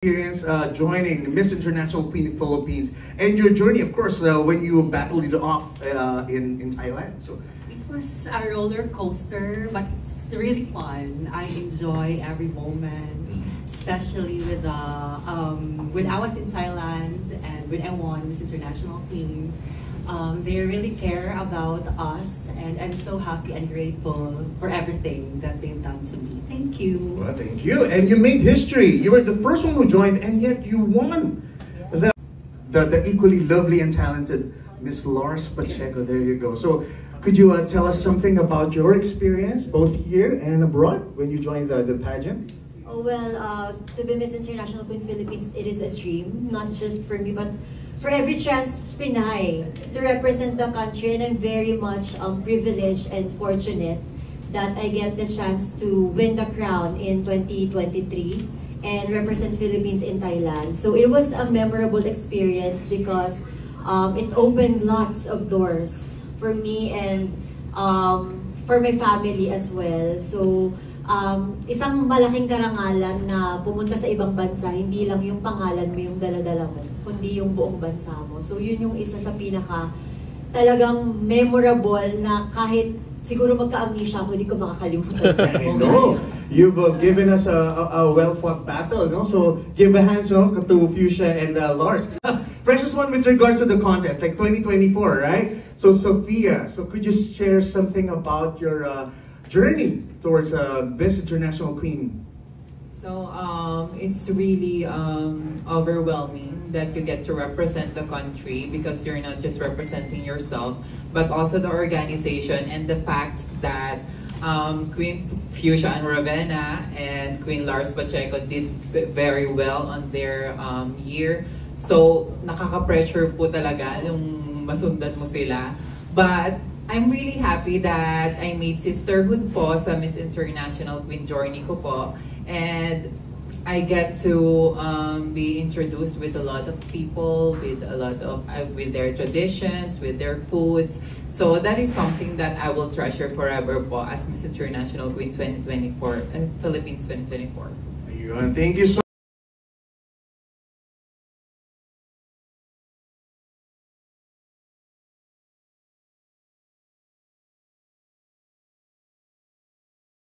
Experience joining Miss International Queen Philippines and your journey, of course, when you battled it off in Thailand. So it was a roller coaster, but it's really fun. I enjoy every moment, especially when I was in Thailand and when I won Miss International Queen. They really care about us, and I'm so happy and grateful for everything that they've done to me. Thank you. well, thank you, and you made history. You were the first one who joined, and yet you won. Yeah. The equally lovely and talented Miss Lars Pacheco. There you go. So, could you tell us something about your experience, both here and abroad, when you joined the pageant? Oh, well, to be Miss International Queen Philippines, it is a dream, not just for me, but for every trans Pinay to represent the country. And I'm very much privileged and fortunate that I get the chance to win the crown in 2023 and represent Philippines in Thailand. So it was a memorable experience because it opened lots of doors for me and for my family as well. So isang malaking karangalan na pumunta sa ibang bansa, hindi lang yung pangalan mo yung dala-dala mo, kundi yung buong bansa mo. So yun yung isa sa pinaka talagang memorable na kahit siguro magka-amnesia ako, hindi ko makakalimutan. I know. You've given us a well-fought battle, no? So give a hand to Fuchsia and Lars. Precious one with regards to the contest, like 2024, right? So Sophia, so could you share something about your journey towards Miss International Queen? So it's really overwhelming that you get to represent the country, because you're not just representing yourself, but also the organization, and the fact that Queen Fuchsia and Ravenna and Queen Lars Pacheco did very well on their year. So nakaka-pressure po talaga yung masundan mo sila. But I'm really happy that I made sisterhood po sa Miss International Queen journey ko po. And I get to be introduced with a lot of people, with a lot of with their traditions, with their foods. So that is something that I will treasure forever po as Miss International Queen 2024 and Philippines 2024. Thank you so